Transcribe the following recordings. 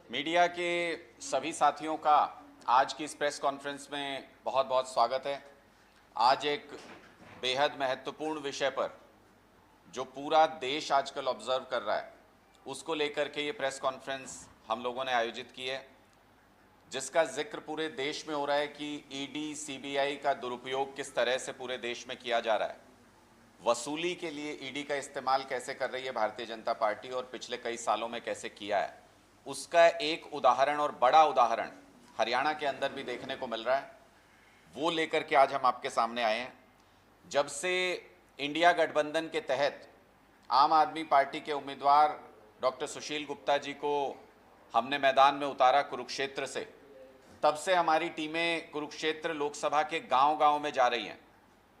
Media के सभी साथियों का आज की इस प्रेस कॉन्फ्रेंस में बहुत बहुत स्वागत है। आज एक बेहद महत्वपूर्ण विषय पर जो पूरा देश आजकल ऑब्जर्व कर रहा है उसको लेकर के ये प्रेस कॉन्फ्रेंस हम लोगों ने आयोजित की है, जिसका जिक्र पूरे देश में हो रहा है कि ईडी सीबीआई का दुरुपयोग किस तरह से पूरे देश में किया जा रहा है। वसूली के लिए ईडी का इस्तेमाल कैसे कर रही है भारतीय जनता पार्टी और पिछले कई सालों में कैसे किया है, उसका एक उदाहरण और बड़ा उदाहरण हरियाणा के अंदर भी देखने को मिल रहा है। वो लेकर के आज हम आपके सामने आए हैं। जब से इंडिया गठबंधन के तहत आम आदमी पार्टी के उम्मीदवार डॉक्टर सुशील गुप्ता जी को हमने मैदान में उतारा कुरुक्षेत्र से, तब से हमारी टीमें कुरुक्षेत्र लोकसभा के गांव-गांव में जा रही हैं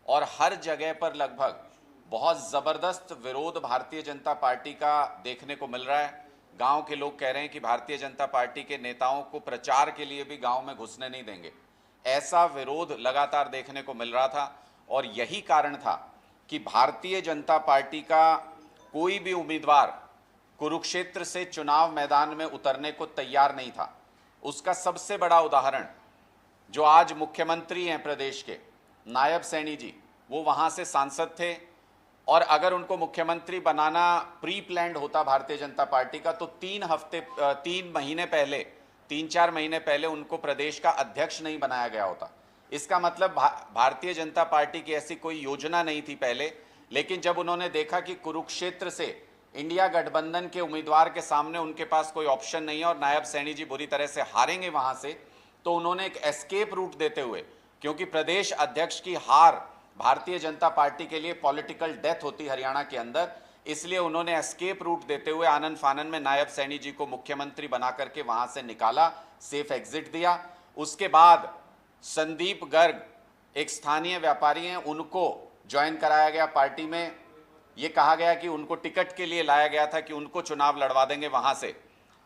और हर जगह पर लगभग बहुत ज़बरदस्त विरोध भारतीय जनता पार्टी का देखने को मिल रहा है। गांव के लोग कह रहे हैं कि भारतीय जनता पार्टी के नेताओं को प्रचार के लिए भी गांव में घुसने नहीं देंगे। ऐसा विरोध लगातार देखने को मिल रहा था और यही कारण था कि भारतीय जनता पार्टी का कोई भी उम्मीदवार कुरुक्षेत्र से चुनाव मैदान में उतरने को तैयार नहीं था। उसका सबसे बड़ा उदाहरण जो आज मुख्यमंत्री हैं प्रदेश के, नायब सैनी जी, वो वहाँ से सांसद थे और अगर उनको मुख्यमंत्री बनाना प्री प्लान्ड होता भारतीय जनता पार्टी का तो 3 महीने पहले, 3-4 महीने पहले उनको प्रदेश का अध्यक्ष नहीं बनाया गया होता। इसका मतलब भारतीय जनता पार्टी की ऐसी कोई योजना नहीं थी पहले, लेकिन जब उन्होंने देखा कि कुरुक्षेत्र से इंडिया गठबंधन के उम्मीदवार के सामने उनके पास कोई ऑप्शन नहीं है और नायब सैनी जी बुरी तरह से हारेंगे वहाँ से, तो उन्होंने एक एस्केप रूट देते हुए, क्योंकि प्रदेश अध्यक्ष की हार भारतीय जनता पार्टी के लिए पॉलिटिकल डेथ होती हरियाणा के अंदर, इसलिए उन्होंने एस्केप रूट देते हुए आनन फानन में नायब सैनी जी को मुख्यमंत्री बना करके वहां से निकाला, सेफ एग्जिट दिया। उसके बाद संदीप गर्ग एक स्थानीय व्यापारी हैं, उनको ज्वाइन कराया गया पार्टी में। ये कहा गया कि उनको टिकट के लिए लाया गया था कि उनको चुनाव लड़वा देंगे वहां से,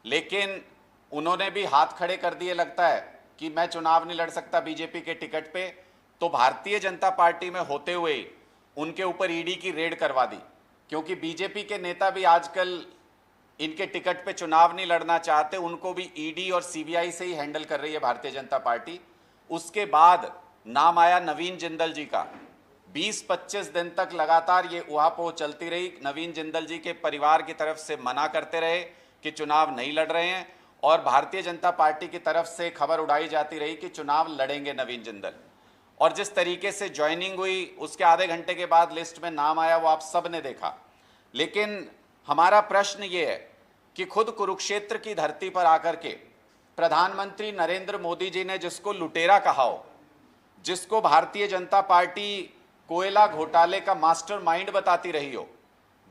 लेकिन उन्होंने भी हाथ खड़े कर दिए, लगता है कि मैं चुनाव नहीं लड़ सकता बीजेपी के टिकट पे। तो भारतीय जनता पार्टी में होते हुए उनके ऊपर ईडी की रेड करवा दी, क्योंकि बीजेपी के नेता भी आजकल इनके टिकट पे चुनाव नहीं लड़ना चाहते, उनको भी ईडी और सीबीआई से ही हैंडल कर रही है भारतीय जनता पार्टी। उसके बाद नाम आया नवीन जिंदल जी का। 20-25 दिन तक लगातार ये उहापोह चलती रही। नवीन जिंदल जी के परिवार की तरफ से मना करते रहे कि चुनाव नहीं लड़ रहे हैं और भारतीय जनता पार्टी की तरफ से खबर उड़ाई जाती रही कि चुनाव लड़ेंगे नवीन जिंदल। और जिस तरीके से ज्वाइनिंग हुई, उसके आधे घंटे के बाद लिस्ट में नाम आया, वो आप सब ने देखा। लेकिन हमारा प्रश्न ये है कि खुद कुरुक्षेत्र की धरती पर आकर के प्रधानमंत्री नरेंद्र मोदी जी ने जिसको लुटेरा कहा हो, जिसको भारतीय जनता पार्टी कोयला घोटाले का मास्टरमाइंड बताती रही हो,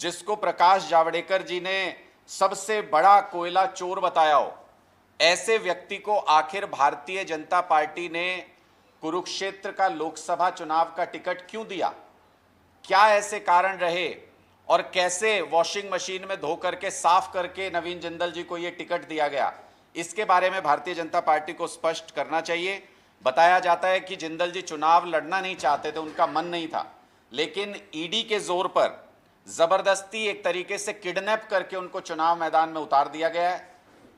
जिसको प्रकाश जावड़ेकर जी ने सबसे बड़ा कोयला चोर बताया हो, ऐसे व्यक्ति को आखिर भारतीय जनता पार्टी ने कुरुक्षेत्र का लोकसभा चुनाव का टिकट क्यों दिया? क्या ऐसे कारण रहे और कैसे वॉशिंग मशीन में धो करके साफ करके नवीन जिंदल जी को यह टिकट दिया गया? इसके बारे में भारतीय जनता पार्टी को स्पष्ट करना चाहिए। बताया जाता है कि जिंदल जी चुनाव लड़ना नहीं चाहते थे, उनका मन नहीं था, लेकिन ईडी के जोर पर जबरदस्ती एक तरीके से किडनैप करके उनको चुनाव मैदान में उतार दिया गया है।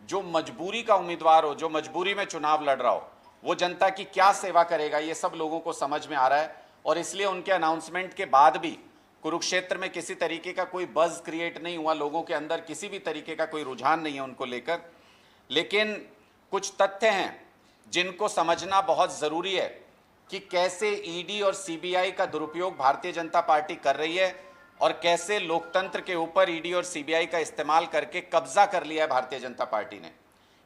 जो मजबूरी का उम्मीदवार हो, जो मजबूरी में चुनाव लड़ रहा हो, वो जनता की क्या सेवा करेगा, ये सब लोगों को समझ में आ रहा है। और इसलिए उनके अनाउंसमेंट के बाद भी कुरुक्षेत्र में किसी तरीके का कोई बज़ क्रिएट नहीं हुआ, लोगों के अंदर किसी भी तरीके का कोई रुझान नहीं है उनको लेकर। लेकिन कुछ तथ्य हैं जिनको समझना बहुत ज़रूरी है कि कैसे ईडी और सीबीआई का दुरुपयोग भारतीय जनता पार्टी कर रही है और कैसे लोकतंत्र के ऊपर ईडी और सीबीआई का इस्तेमाल करके कब्जा कर लिया है भारतीय जनता पार्टी ने।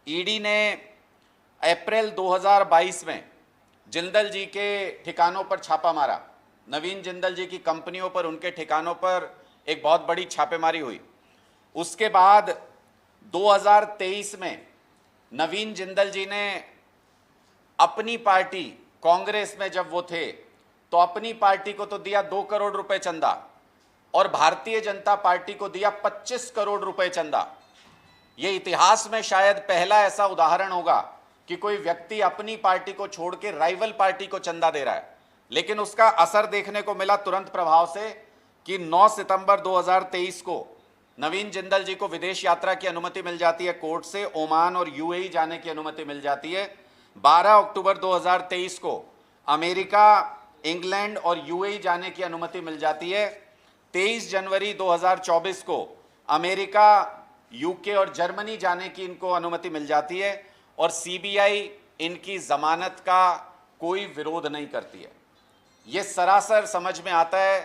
ईडी ने अप्रैल 2022 में जिंदल जी के ठिकानों पर छापा मारा, नवीन जिंदल जी की कंपनियों पर, उनके ठिकानों पर एक बहुत बड़ी छापेमारी हुई। उसके बाद 2023 में नवीन जिंदल जी ने अपनी पार्टी कांग्रेस में जब वो थे तो अपनी पार्टी को तो दिया 2 करोड़ रुपए चंदा और भारतीय जनता पार्टी को दिया 25 करोड़ रुपए चंदा। ये इतिहास में शायद पहला ऐसा उदाहरण होगा कि कोई व्यक्ति अपनी पार्टी को छोड़ के राइवल पार्टी को चंदा दे रहा है। लेकिन उसका असर देखने को मिला तुरंत प्रभाव से कि 9 सितंबर 2023 को नवीन जिंदल जी को विदेश यात्रा की अनुमति मिल जाती है कोर्ट से, ओमान और यूएई जाने की अनुमति मिल जाती है। 12 अक्टूबर 2023 को अमेरिका, इंग्लैंड और यूएई जाने की अनुमति मिल जाती है। 23 जनवरी 2024 को अमेरिका, यूके और जर्मनी जाने की इनको अनुमति मिल जाती है और सीबीआई इनकी जमानत का कोई विरोध नहीं करती है। ये सरासर समझ में आता है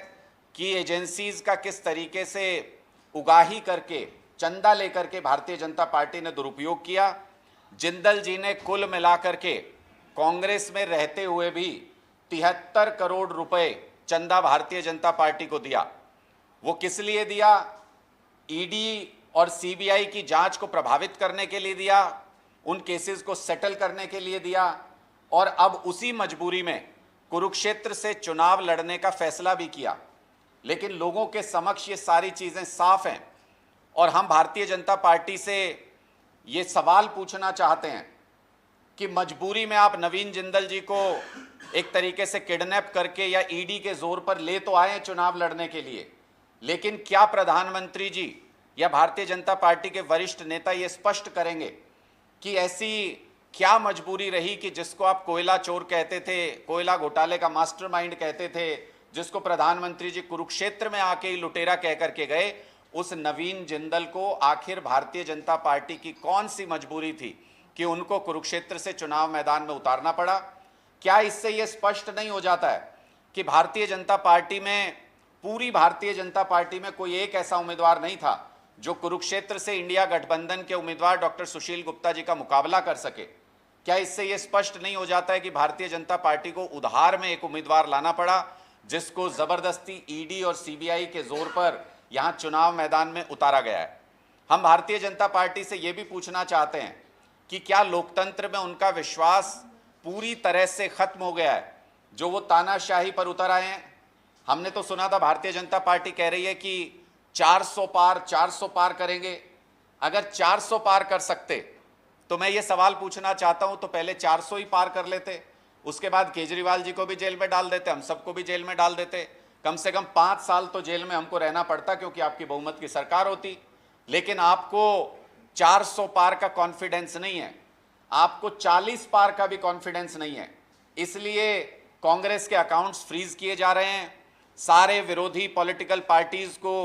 कि एजेंसीज का किस तरीके से उगाही करके, चंदा लेकर के भारतीय जनता पार्टी ने दुरुपयोग किया। जिंदल जी ने कुल मिलाकर के कांग्रेस में रहते हुए भी 73 करोड़ रुपए चंदा भारतीय जनता पार्टी को दिया। वो किस लिए दिया? ईडी और सीबीआई की जांच को प्रभावित करने के लिए दिया, उन केसेस को सेटल करने के लिए दिया और अब उसी मजबूरी में कुरुक्षेत्र से चुनाव लड़ने का फैसला भी किया। लेकिन लोगों के समक्ष ये सारी चीजें साफ हैं और हम भारतीय जनता पार्टी से ये सवाल पूछना चाहते हैं कि मजबूरी में आप नवीन जिंदल जी को एक तरीके से किडनैप करके या ईडी के जोर पर ले तो आए चुनाव लड़ने के लिए, लेकिन क्या प्रधानमंत्री जी या भारतीय जनता पार्टी के वरिष्ठ नेता ये स्पष्ट करेंगे कि ऐसी क्या मजबूरी रही कि जिसको आप कोयला चोर कहते थे, कोयला घोटाले का मास्टरमाइंड कहते थे, जिसको प्रधानमंत्री जी कुरुक्षेत्र में आके ही लुटेरा कह करके गए, उस नवीन जिंदल को आखिर भारतीय जनता पार्टी की कौन सी मजबूरी थी कि उनको कुरुक्षेत्र से चुनाव मैदान में उतारना पड़ा? क्या इससे यह स्पष्ट नहीं हो जाता है कि भारतीय जनता पार्टी में, पूरी भारतीय जनता पार्टी में कोई एक ऐसा उम्मीदवार नहीं था जो कुरुक्षेत्र से इंडिया गठबंधन के उम्मीदवार डॉक्टर सुशील गुप्ता जी का मुकाबला कर सके? क्या इससे यह स्पष्ट नहीं हो जाता है कि भारतीय जनता पार्टी को उधार में एक उम्मीदवार लाना पड़ा जिसको जबरदस्ती ईडी और सीबीआई के जोर पर यहां चुनाव मैदान में उतारा गया है? हम भारतीय जनता पार्टी से यह भी पूछना चाहते हैं कि क्या लोकतंत्र में उनका विश्वास पूरी तरह से खत्म हो गया है, जो वो तानाशाही पर उतर आए हैं? हमने तो सुना था भारतीय जनता पार्टी कह रही है कि 400 पार करेंगे। अगर 400 पार कर सकते तो मैं ये सवाल पूछना चाहता हूं, तो पहले 400 ही पार कर लेते, उसके बाद केजरीवाल जी को भी जेल में डाल देते, हम सबको भी जेल में डाल देते। कम से कम 5 साल तो जेल में हमको रहना पड़ता क्योंकि आपकी बहुमत की सरकार होती। लेकिन आपको 400 पार का कॉन्फिडेंस नहीं है, आपको 40 पार का भी कॉन्फिडेंस नहीं है। इसलिए कांग्रेस के अकाउंट्स फ्रीज किए जा रहे हैं, सारे विरोधी पॉलिटिकल पार्टीज को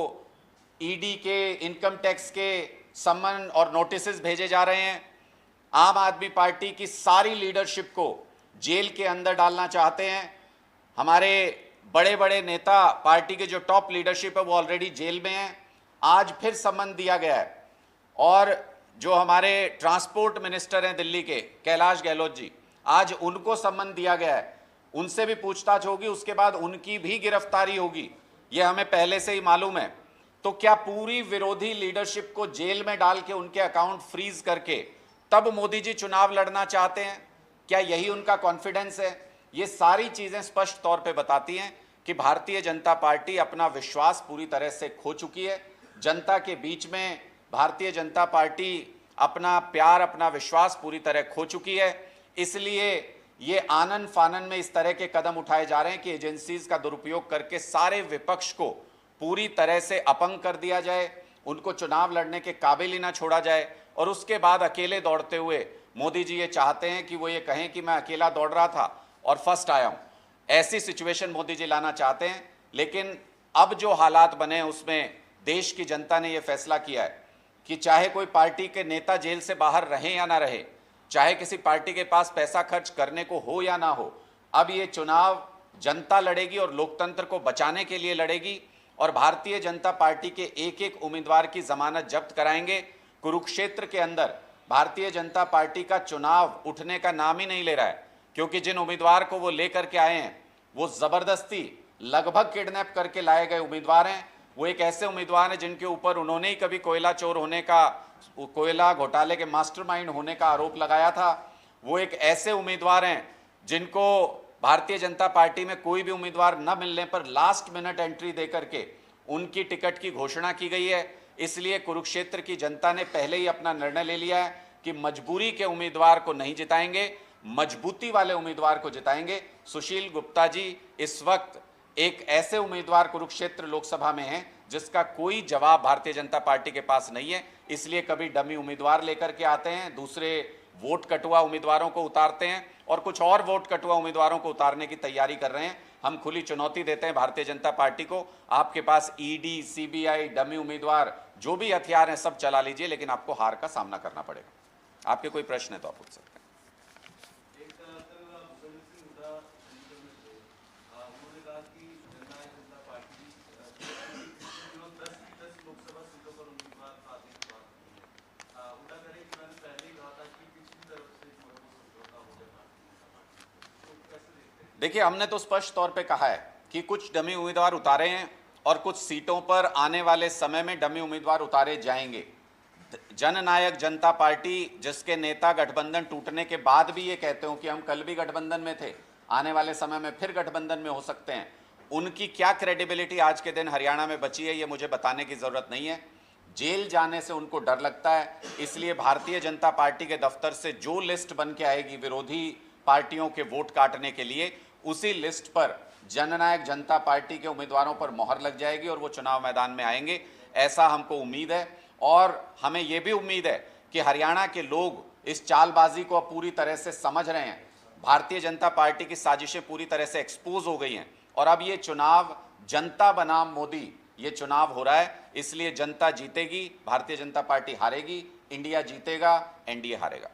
ईडी के, इनकम टैक्स के समन और नोटिसेस भेजे जा रहे हैं। आम आदमी पार्टी की सारी लीडरशिप को जेल के अंदर डालना चाहते हैं। हमारे बड़े बड़े नेता, पार्टी के जो टॉप लीडरशिप है वो ऑलरेडी जेल में है। आज फिर समन दिया गया है और जो हमारे ट्रांसपोर्ट मिनिस्टर हैं दिल्ली के, कैलाश गहलोत जी, आज उनको समन दिया गया है। उनसे भी पूछताछ होगी, उसके बाद उनकी भी गिरफ्तारी होगी, ये हमें पहले से ही मालूम है। तो क्या पूरी विरोधी लीडरशिप को जेल में डाल के उनके अकाउंट फ्रीज करके तब मोदी जी चुनाव लड़ना चाहते हैं? क्या यही उनका कॉन्फिडेंस है? ये सारी चीजें स्पष्ट तौर पे बताती हैं कि भारतीय जनता पार्टी अपना विश्वास पूरी तरह से खो चुकी है। जनता के बीच में भारतीय जनता पार्टी अपना प्यार, अपना विश्वास पूरी तरह खो चुकी है। इसलिए ये आनन फानन में इस तरह के कदम उठाए जा रहे हैं कि एजेंसीज का दुरुपयोग करके सारे विपक्ष को पूरी तरह से अपंग कर दिया जाए, उनको चुनाव लड़ने के काबिल ही ना छोड़ा जाए और उसके बाद अकेले दौड़ते हुए मोदी जी ये चाहते हैं कि वो ये कहें कि मैं अकेला दौड़ रहा था और फर्स्ट आया हूं। ऐसी सिचुएशन मोदी जी लाना चाहते हैं। लेकिन अब जो हालात बने उसमें देश की जनता ने यह फैसला किया है कि चाहे कोई पार्टी के नेता जेल से बाहर रहे या ना रहे, चाहे किसी पार्टी के पास पैसा खर्च करने को हो या ना हो, अब ये चुनाव जनता लड़ेगी और लोकतंत्र को बचाने के लिए लड़ेगी और भारतीय जनता पार्टी के एक एक उम्मीदवार की जमानत जब्त कराएंगे। कुरुक्षेत्र के अंदर भारतीय जनता पार्टी का चुनाव उठने का नाम ही नहीं ले रहा है, क्योंकि जिन उम्मीदवार को वो लेकर के आए हैं वो जबरदस्ती लगभग किडनैप करके लाए गए उम्मीदवार हैं। वो एक ऐसे उम्मीदवार हैं जिनके ऊपर उन्होंने ही कभी कोयला चोर होने का, कोयला घोटाले के मास्टरमाइंड होने का आरोप लगाया था। वो एक ऐसे उम्मीदवार हैं जिनको भारतीय जनता पार्टी में कोई भी उम्मीदवार न मिलने पर लास्ट मिनट एंट्री देकर के उनकी टिकट की घोषणा की गई है। इसलिए कुरुक्षेत्र की जनता ने पहले ही अपना निर्णय ले लिया है कि मजबूरी के उम्मीदवार को नहीं जिताएंगे, मजबूती वाले उम्मीदवार को जिताएंगे। सुशील गुप्ता जी इस वक्त एक ऐसे उम्मीदवार कुरुक्षेत्र लोकसभा में हैं जिसका कोई जवाब भारतीय जनता पार्टी के पास नहीं है। इसलिए कभी डमी उम्मीदवार लेकर के आते हैं, दूसरे वोट कटुआ उम्मीदवारों को उतारते हैं और कुछ और वोट कटुआ उम्मीदवारों को उतारने की तैयारी कर रहे हैं। हम खुली चुनौती देते हैं भारतीय जनता पार्टी को, आपके पास ईडी, सीबीआई, डमी उम्मीदवार, जो भी हथियार हैं सब चला लीजिए, लेकिन आपको हार का सामना करना पड़ेगा। आपके कोई प्रश्न है तो आप पूछ सकते हैं। देखिए, हमने तो स्पष्ट तौर पे कहा है कि कुछ डमी उम्मीदवार उतारे हैं और कुछ सीटों पर आने वाले समय में डमी उम्मीदवार उतारे जाएंगे। जननायक जनता पार्टी, जिसके नेता गठबंधन टूटने के बाद भी ये कहते हो कि हम कल भी गठबंधन में थे, आने वाले समय में फिर गठबंधन में हो सकते हैं, उनकी क्या क्रेडिबिलिटी आज के दिन हरियाणा में बची है, ये मुझे बताने की जरूरत नहीं है। जेल जाने से उनको डर लगता है, इसलिए भारतीय जनता पार्टी के दफ्तर से जो लिस्ट बन के आएगी विरोधी पार्टियों के वोट काटने के लिए, उसी लिस्ट पर जननायक जनता पार्टी के उम्मीदवारों पर मोहर लग जाएगी और वो चुनाव मैदान में आएंगे। ऐसा हमको उम्मीद है और हमें यह भी उम्मीद है कि हरियाणा के लोग इस चालबाजी को अब पूरी तरह से समझ रहे हैं। भारतीय जनता पार्टी की साजिशें पूरी तरह से एक्सपोज हो गई हैं और अब ये चुनाव जनता बनाम मोदी ये चुनाव हो रहा है, इसलिए जनता जीतेगी, भारतीय जनता पार्टी हारेगी, इंडिया जीतेगा, एनडीए हारेगा।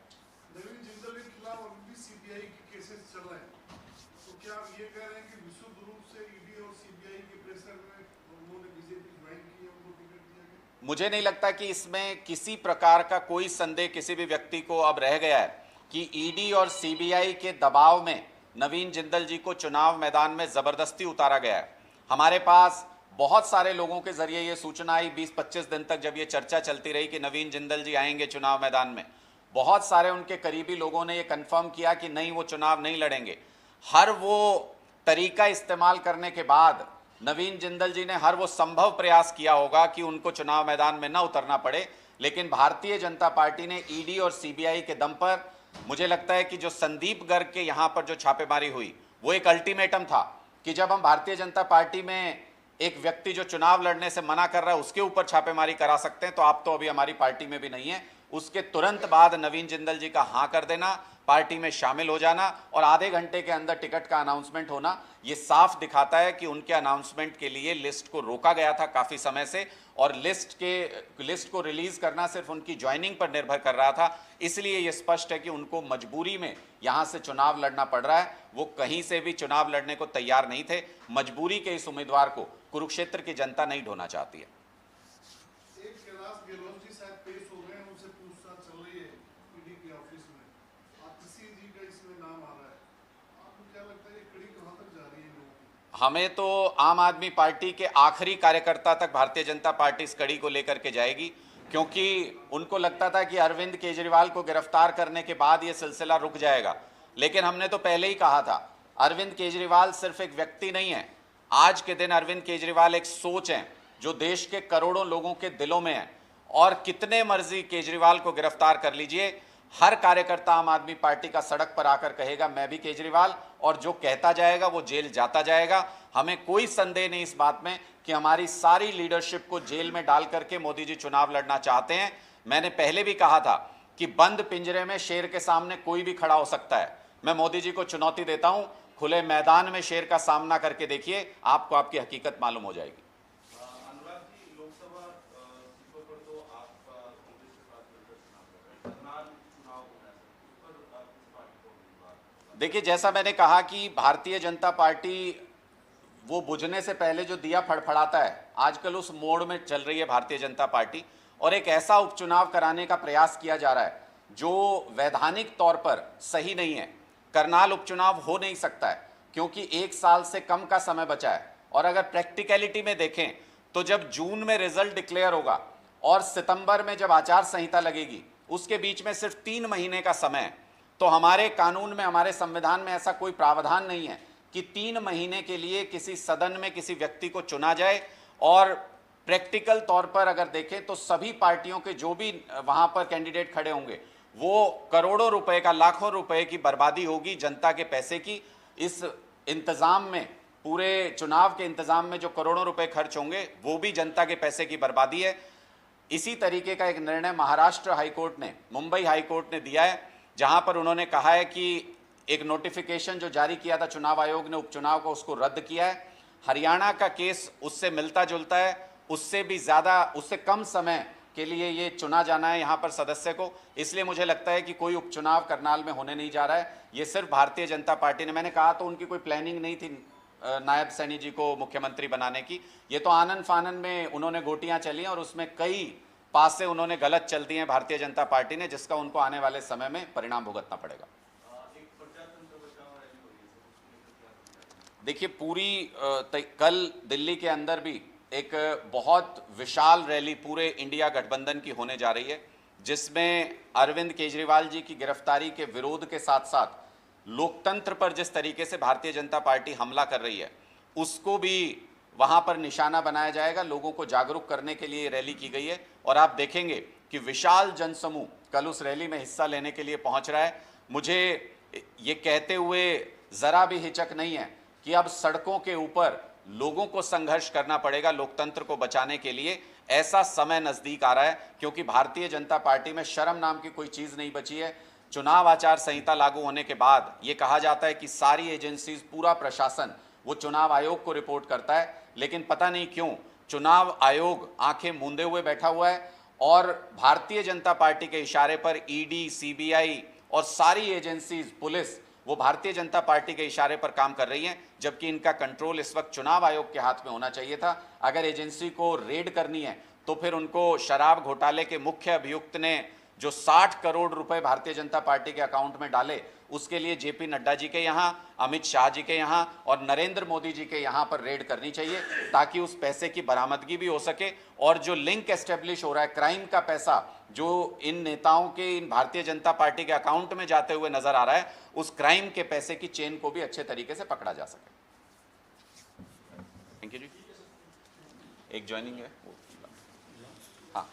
मुझे नहीं लगता कि इसमें किसी प्रकार का कोई संदेह किसी भी व्यक्ति को अब रह गया है कि ईडी और सीबीआई के दबाव में नवीन जिंदल जी को चुनाव मैदान में जबरदस्ती उतारा गया है। हमारे पास बहुत सारे लोगों के जरिए ये सूचना आई 20-25 दिन तक, जब ये चर्चा चलती रही कि नवीन जिंदल जी आएंगे चुनाव मैदान में, बहुत सारे उनके करीबी लोगों ने ये कंफर्म किया कि नहीं, वो चुनाव नहीं लड़ेंगे। हर वो तरीका इस्तेमाल करने के बाद नवीन जिंदल जी ने हर वो संभव प्रयास किया होगा कि उनको चुनाव मैदान में न उतरना पड़े, लेकिन भारतीय जनता पार्टी ने ईडी और सीबीआई के दम पर, मुझे लगता है कि जो संदीप गर्ग के यहां पर जो छापेमारी हुई वो एक अल्टीमेटम था कि जब हम भारतीय जनता पार्टी में एक व्यक्ति जो चुनाव लड़ने से मना कर रहा है उसके ऊपर छापेमारी करा सकते हैं, तो आप तो अभी हमारी पार्टी में भी नहीं है। उसके तुरंत बाद नवीन जिंदल जी का हाँ कर देना, पार्टी में शामिल हो जाना और आधे घंटे के अंदर टिकट का अनाउंसमेंट होना, ये साफ दिखाता है कि उनके अनाउंसमेंट के लिए लिस्ट को रोका गया था काफी समय से और लिस्ट को रिलीज करना सिर्फ उनकी ज्वाइनिंग पर निर्भर कर रहा था। इसलिए ये स्पष्ट है कि उनको मजबूरी में यहां से चुनाव लड़ना पड़ रहा है। वो कहीं से भी चुनाव लड़ने को तैयार नहीं थे। मजबूरी के इस उम्मीदवार को कुरुक्षेत्र की जनता नहीं ढोना चाहती है। हमें तो आम आदमी पार्टी के आखिरी कार्यकर्ता तक भारतीय जनता पार्टी इस कड़ी को लेकर के जाएगी, क्योंकि उनको लगता था कि अरविंद केजरीवाल को गिरफ्तार करने के बाद ये सिलसिला रुक जाएगा, लेकिन हमने तो पहले ही कहा था अरविंद केजरीवाल सिर्फ एक व्यक्ति नहीं है। आज के दिन अरविंद केजरीवाल एक सोच है जो देश के करोड़ों लोगों के दिलों में है और कितने मर्जी केजरीवाल को गिरफ्तार कर लीजिए, हर कार्यकर्ता आम आदमी पार्टी का सड़क पर आकर कहेगा मैं भी केजरीवाल, और जो कहता जाएगा वो जेल जाता जाएगा। हमें कोई संदेह नहीं इस बात में कि हमारी सारी लीडरशिप को जेल में डाल करके मोदी जी चुनाव लड़ना चाहते हैं। मैंने पहले भी कहा था कि बंद पिंजरे में शेर के सामने कोई भी खड़ा हो सकता है। मैं मोदी जी को चुनौती देता हूं, खुले मैदान में शेर का सामना करके देखिए, आपको आपकी हकीकत मालूम हो जाएगी। देखिए, जैसा मैंने कहा कि भारतीय जनता पार्टी वो बुझने से पहले जो दिया फड़फड़ाता है, आजकल उस मोड़ में चल रही है भारतीय जनता पार्टी और एक ऐसा उपचुनाव कराने का प्रयास किया जा रहा है जो वैधानिक तौर पर सही नहीं है। करनाल उपचुनाव हो नहीं सकता है क्योंकि 1 साल से कम का समय बचा है, और अगर प्रैक्टिकलिटी में देखें तो जब जून में रिजल्ट डिक्लेयर होगा और सितंबर में जब आचार संहिता लगेगी, उसके बीच में सिर्फ 3 महीने का समय है। तो हमारे कानून में, हमारे संविधान में ऐसा कोई प्रावधान नहीं है कि 3 महीने के लिए किसी सदन में किसी व्यक्ति को चुना जाए। और प्रैक्टिकल तौर पर अगर देखें तो सभी पार्टियों के जो भी वहां पर कैंडिडेट खड़े होंगे वो करोड़ों रुपए का, लाखों रुपए की बर्बादी होगी जनता के पैसे की। इस इंतजाम में पूरे चुनाव के इंतजाम में जो करोड़ों रुपए खर्च होंगे वो भी जनता के पैसे की बर्बादी है। इसी तरीके का एक निर्णय महाराष्ट्र हाईकोर्ट ने, मुंबई हाईकोर्ट ने दिया है, जहां पर उन्होंने कहा है कि एक नोटिफिकेशन जो जारी किया था चुनाव आयोग ने उपचुनाव को, उसको रद्द किया है। हरियाणा का केस उससे मिलता जुलता है, उससे भी ज्यादा, उससे कम समय के लिए ये चुना जाना है यहाँ पर सदस्य को। इसलिए मुझे लगता है कि कोई उपचुनाव करनाल में होने नहीं जा रहा है। ये सिर्फ भारतीय जनता पार्टी ने, मैंने कहा तो उनकी कोई प्लानिंग नहीं थी नायब सैनी जी को मुख्यमंत्री बनाने की। ये तो आनन फानन में उन्होंने गोटियां चली और उसमें कई पासे उन्होंने गलत चल दिए हैं भारतीय जनता पार्टी ने, जिसका उनको आने वाले समय में परिणाम भुगतना पड़ेगा। देखिए, पूरी कल दिल्ली के अंदर भी एक बहुत विशाल रैली पूरे इंडिया गठबंधन की होने जा रही है, जिसमें अरविंद केजरीवाल जी की गिरफ्तारी के विरोध के साथ साथ लोकतंत्र पर जिस तरीके से भारतीय जनता पार्टी हमला कर रही है उसको भी वहां पर निशाना बनाया जाएगा। लोगों को जागरूक करने के लिए रैली की गई है और आप देखेंगे कि विशाल जनसमूह कल उस रैली में हिस्सा लेने के लिए पहुंच रहा है। मुझे ये कहते हुए जरा भी हिचक नहीं है कि अब सड़कों के ऊपर लोगों को संघर्ष करना पड़ेगा लोकतंत्र को बचाने के लिए। ऐसा समय नजदीक आ रहा है, क्योंकि भारतीय जनता पार्टी में शर्म नाम की कोई चीज नहीं बची है। चुनाव आचार संहिता लागू होने के बाद ये कहा जाता है कि सारी एजेंसीज, पूरा प्रशासन वो चुनाव आयोग को रिपोर्ट करता है, लेकिन पता नहीं क्यों चुनाव आयोग आंखें मूंदे हुए बैठा हुआ है और भारतीय जनता पार्टी के इशारे पर ईडी, सीबीआई और सारी एजेंसीज, पुलिस, वो भारतीय जनता पार्टी के इशारे पर काम कर रही हैं, जबकि इनका कंट्रोल इस वक्त चुनाव आयोग के हाथ में होना चाहिए था। अगर एजेंसी को रेड करनी है तो फिर उनको शराब घोटाले के मुख्य अभियुक्त ने जो 60 करोड़ रुपए भारतीय जनता पार्टी के अकाउंट में डाले, उसके लिए जेपी नड्डा जी के यहाँ, अमित शाह जी के यहाँ और नरेंद्र मोदी जी के यहाँ पर रेड करनी चाहिए, ताकि उस पैसे की बरामदगी भी हो सके। और जो लिंक एस्टेब्लिश हो रहा है, क्राइम का पैसा जो इन नेताओं के, इन भारतीय जनता पार्टी के अकाउंट में जाते हुए नजर आ रहा है, उस क्राइम के पैसे की चेन को भी अच्छे तरीके से पकड़ा जा सके। थैंक यू जी। एक ज्वाइनिंग है, हाँ।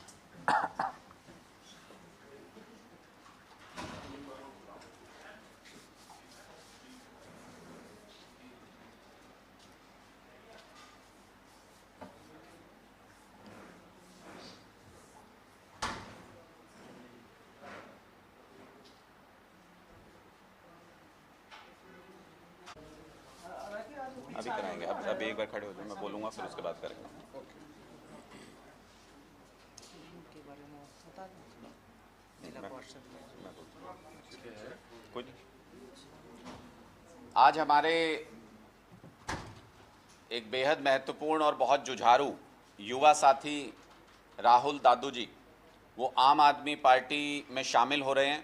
अभी कराएंगे, अब एक बार खड़े हो जाए, मैं बोलूँगा फिर उसके बाद करेंगे। कुछ आज हमारे एक बेहद महत्वपूर्ण और बहुत जुझारू युवा साथी राहुल दादू जी, वो आम आदमी पार्टी में शामिल हो रहे हैं।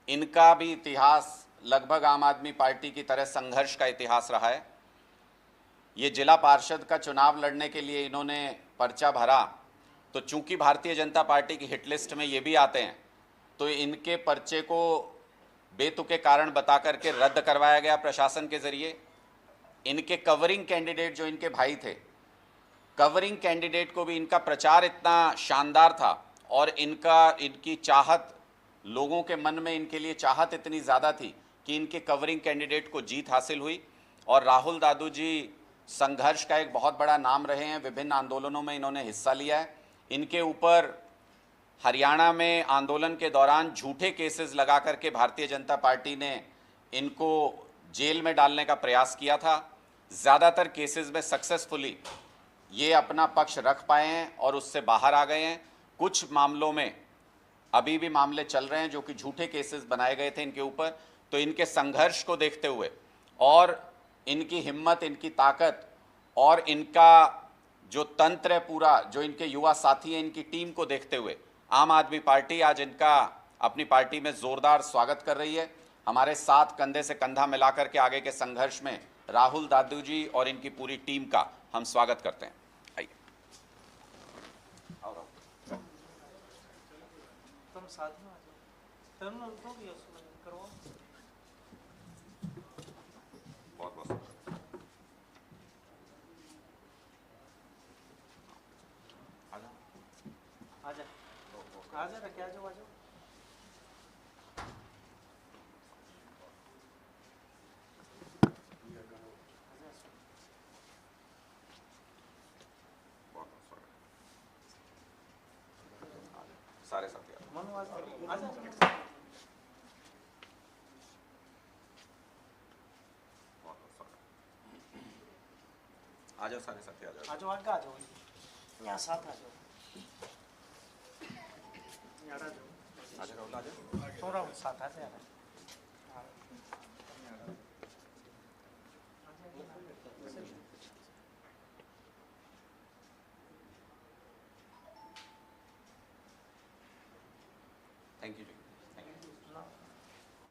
इनका भी इतिहास लगभग आम आदमी पार्टी की तरह संघर्ष का इतिहास रहा है। ये जिला पार्षद का चुनाव लड़ने के लिए इन्होंने पर्चा भरा, तो चूंकि भारतीय जनता पार्टी की हिट लिस्ट में ये भी आते हैं, तो इनके पर्चे को बेतुके कारण बता करके रद्द करवाया गया प्रशासन के जरिए। इनके कवरिंग कैंडिडेट जो इनके भाई थे, कवरिंग कैंडिडेट को भी, इनका प्रचार इतना शानदार था और इनकी चाहत, लोगों के मन में इनके लिए चाहत इतनी ज़्यादा थी कि इनके कवरिंग कैंडिडेट को जीत हासिल हुई। और राहुल दादू जी संघर्ष का एक बहुत बड़ा नाम रहे हैं, विभिन्न आंदोलनों में इन्होंने हिस्सा लिया है। इनके ऊपर हरियाणा में आंदोलन के दौरान झूठे केसेस लगा करके भारतीय जनता पार्टी ने इनको जेल में डालने का प्रयास किया था। ज़्यादातर केसेस में सक्सेसफुली ये अपना पक्ष रख पाए हैं और उससे बाहर आ गए हैं। कुछ मामलों में अभी भी मामले चल रहे हैं जो कि झूठे केसेस बनाए गए थे इनके ऊपर। तो इनके संघर्ष को देखते हुए और इनकी हिम्मत, इनकी ताकत और इनका जो तंत्र है पूरा, जो इनके युवा साथी हैं, इनकी टीम को देखते हुए आम आदमी पार्टी आज इनका अपनी पार्टी में जोरदार स्वागत कर रही है। हमारे साथ कंधे से कंधा मिलाकर के आगे के संघर्ष में राहुल दादू जी और इनकी पूरी टीम का हम स्वागत करते हैं। आइए, तुम साथ में आ जाओ, तुम उनको भी करवाओ। बहुत बहुत आजा रखे, आ जाओ, आ जाओ। आ जाओ सारे साथी आ जाओ। आ जाओ आगे आ जाओ यहाँ साथ आ जाओ यहाँ आ जाओ आ जाओ राहुल, आ जाओ। थोड़ा साथ आ जाए थैंक यू जी।